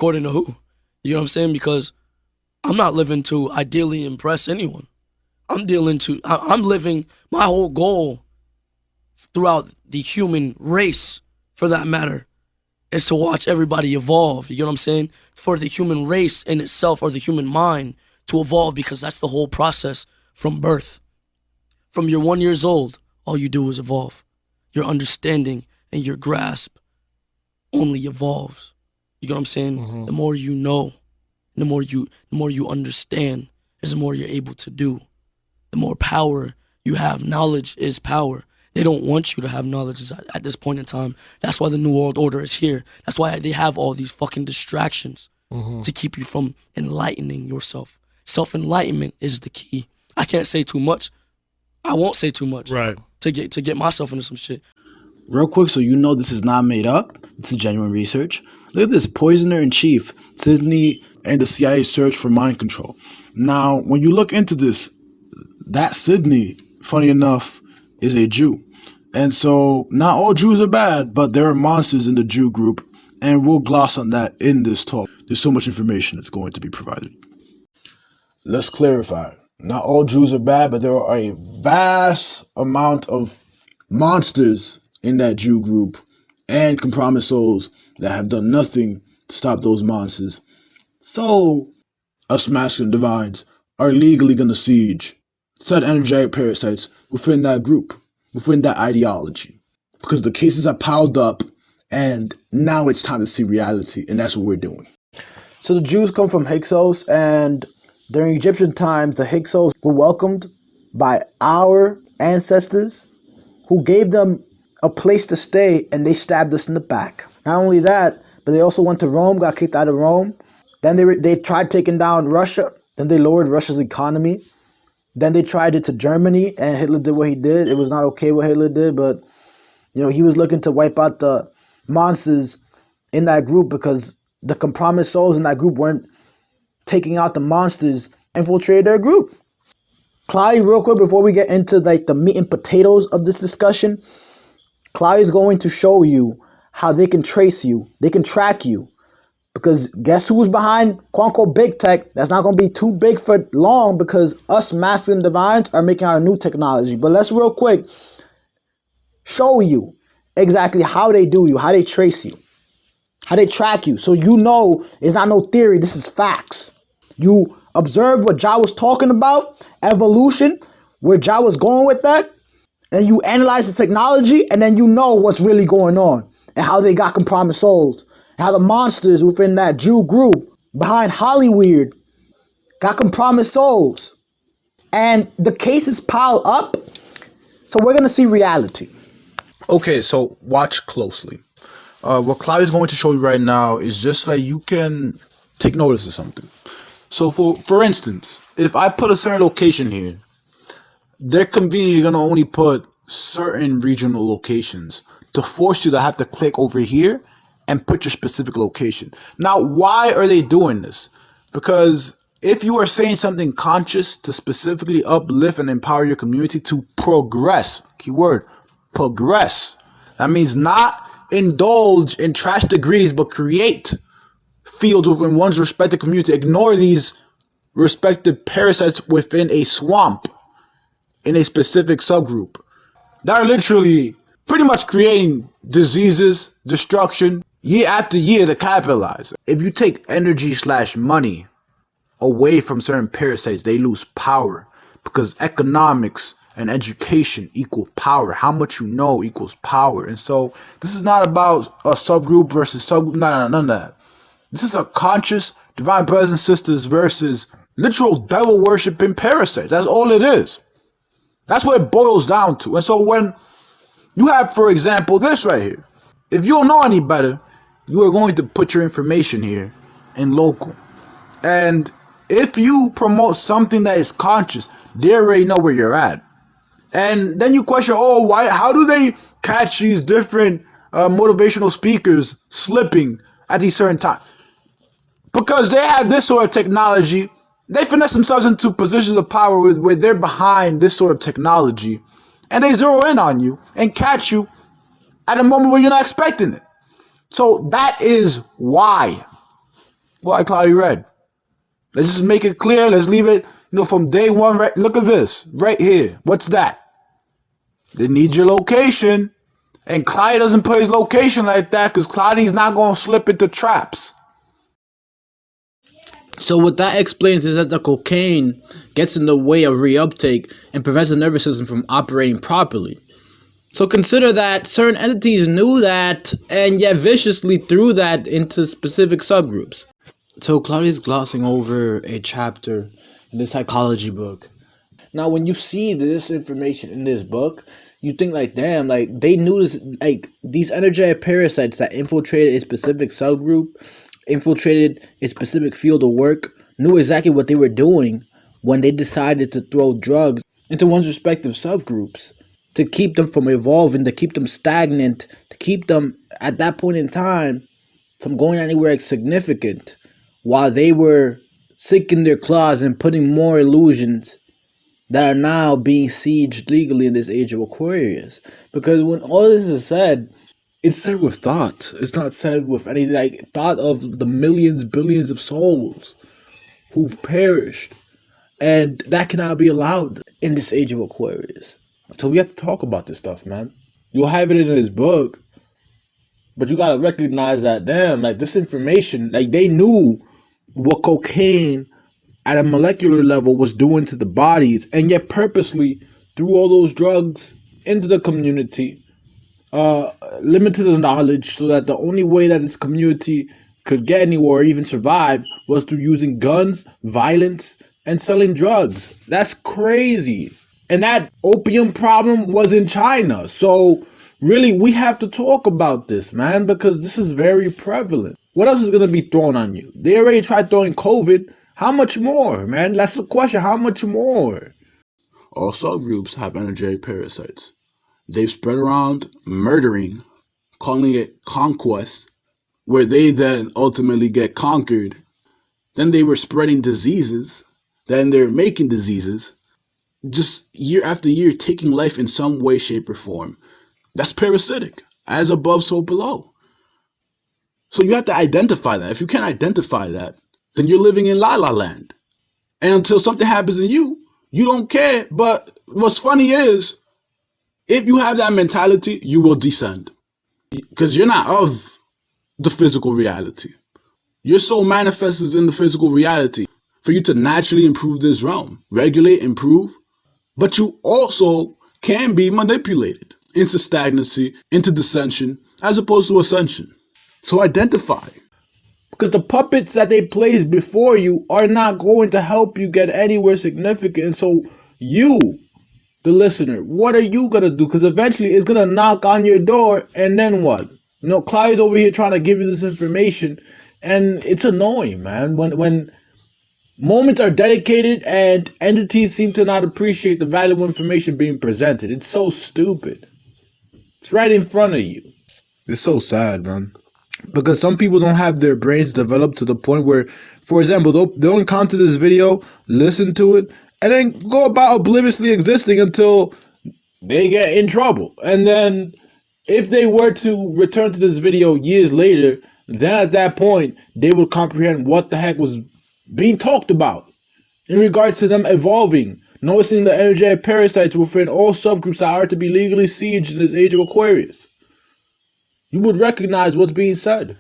according to who? You know what I'm saying? Because I'm not living to ideally impress anyone. I'm living, my whole goal throughout the human race, for that matter, is to watch everybody evolve. You know what I'm saying? For the human race in itself, or the human mind, to evolve, because that's the whole process from birth. From your 1 year old, all you do is evolve. Your understanding and your grasp only evolves. You know what I'm saying? Mm-hmm. The more you know, the more you understand, is the more you're able to do. The more power you have. Knowledge is power. They don't want you to have knowledge at this point in time. That's why the New World Order is here. That's why they have all these fucking distractions to keep you from enlightening yourself. Self-enlightenment is the key. I can't say too much. I won't say too much. Right. To get myself into some shit. Real quick, so you know this is not made up. This is genuine research. Look at this. Poisoner-in-Chief, Sydney, and the CIA search for mind control. Now, when you look into this, that Sydney, funny enough, is a Jew. And so, not all Jews are bad, but there are monsters in the Jew group, and we'll gloss on that in this talk. There's so much information that's going to be provided. Let's clarify. Not all Jews are bad, but there are a vast amount of monsters in that Jew group and compromised souls that have done nothing to stop those monsters. So, us masculine divines are legally going to siege said energetic parasites within that group, within that ideology. Because the cases are piled up, and now it's time to see reality, and that's what we're doing. So the Jews come from Hyksos, and during Egyptian times, the Hyksos were welcomed by our ancestors, who gave them a place to stay, and they stabbed us in the back. Not only that, but they also went to Rome, got kicked out of Rome. Then they tried taking down Russia. Then they lowered Russia's economy. Then they tried it to Germany, and Hitler did what he did. It was not okay what Hitler did, but he was looking to wipe out the monsters in that group, because the compromised souls in that group weren't taking out the monsters, infiltrated their group. Cloudy, real quick, before we get into the meat and potatoes of this discussion, Cloudy's going to show you how they can trace you, they can track you. Because guess who's behind quote-unquote big tech? That's not going to be too big for long, because us masculine divines are making our new technology. But let's real quick show you exactly how they do you, how they trace you, how they track you. So you know it's not no theory, this is facts. You observe what Ja was talking about, evolution, where Ja was going with that, and you analyze the technology, and then you know what's really going on and how they got compromised souls. How the monsters within that Jew group behind Hollyweird got compromised souls. And the cases pile up. So we're going to see reality. Okay, so watch closely. What Cloud is going to show you right now is just so that you can take notice of something. So for instance, if I put a certain location here, they're conveniently going to only put certain regional locations to force you to have to click over here and put your specific location. Now, why are they doing this? Because if you are saying something conscious to specifically uplift and empower your community to progress, keyword, progress. That means not indulge in trash degrees, but create fields within one's respective community. Ignore these respective parasites within a swamp, in a specific subgroup. That are literally pretty much creating diseases, destruction, year after year to capitalize. If you take energy/money away from certain parasites, they lose power, because economics and education equal power. How much you know equals power. And so this is not about a subgroup versus subgroup. No, none of that. This is a conscious divine brothers and sisters versus literal devil worshiping parasites. That's all it is. That's what it boils down to. And so when you have, for example, this right here, if you don't know any better, you are going to put your information here in local. And if you promote something that is conscious, they already know where you're at. And then you question, why? How do they catch these different motivational speakers slipping at these certain times? Because they have this sort of technology. They finesse themselves into positions of power where they're behind this sort of technology. And they zero in on you and catch you at a moment where you're not expecting it. So that is why Why cloudy red? Let's just make it clear. Let's leave it, from day one. Right, look at this right here. What's that? They need your location. And Clyde doesn't put his location like that because Cloudy's not going to slip into traps. So what that explains is that the cocaine gets in the way of reuptake and prevents the nervous system from operating properly. So consider that certain entities knew that and yet viciously threw that into specific subgroups. So Claudia's glossing over a chapter in the psychology book. Now when you see this information in this book, you think like, damn, like they knew this, like these energetic parasites that infiltrated a specific subgroup, infiltrated a specific field of work, knew exactly what they were doing when they decided to throw drugs into one's respective subgroups to keep them from evolving, to keep them stagnant, to keep them at that point in time from going anywhere significant, while they were sinking their claws and putting more illusions that are now being sieged legally in this age of Aquarius. Because when all this is said, it's said with thought. It's not said with any like thought of the millions, billions of souls who've perished. And that cannot be allowed in this age of Aquarius. So we have to talk about this stuff, man. You'll have it in his book, but you gotta recognize that, damn, like this information, like they knew what cocaine at a molecular level was doing to the bodies, and yet purposely threw all those drugs into the community, limited the knowledge so that the only way that this community could get anywhere or even survive was through using guns, violence, and selling drugs. That's crazy. And that opium problem was in China. So really, we have to talk about this, man, because this is very prevalent. What else is going to be thrown on you? They already tried throwing COVID. How much more, man? That's the question. How much more? All subgroups have energetic parasites. They've spread around murdering, calling it conquest, where they then ultimately get conquered. Then they were spreading diseases. Then they're making diseases. Just year after year, taking life in some way, shape, or form. That's parasitic. As above, so below. So you have to identify that. If you can't identify that, then you're living in La La Land. And until something happens to you, you don't care. But what's funny is, if you have that mentality, you will descend. Because you're not of the physical reality. Your soul manifests in the physical reality for you to naturally improve this realm. Regulate, improve. But you also can be manipulated into stagnancy, into dissension, as opposed to ascension. So identify. Because the puppets that they place before you are not going to help you get anywhere significant. So you, the listener, what are you going to do? Because eventually it's going to knock on your door, and then what? Clyde's over here trying to give you this information, and it's annoying, man. When moments are dedicated and entities seem to not appreciate the valuable information being presented. It's so stupid. It's right in front of you. It's so sad, man. Because some people don't have their brains developed to the point where, for example, they'll encounter this video, listen to it, and then go about obliviously existing until they get in trouble. And then if they were to return to this video years later, then at that point, they would comprehend what the heck was being talked about in regards to them evolving, noticing the energetic parasites within all subgroups that are to be legally sieged in this age of Aquarius. You would recognize what's being said.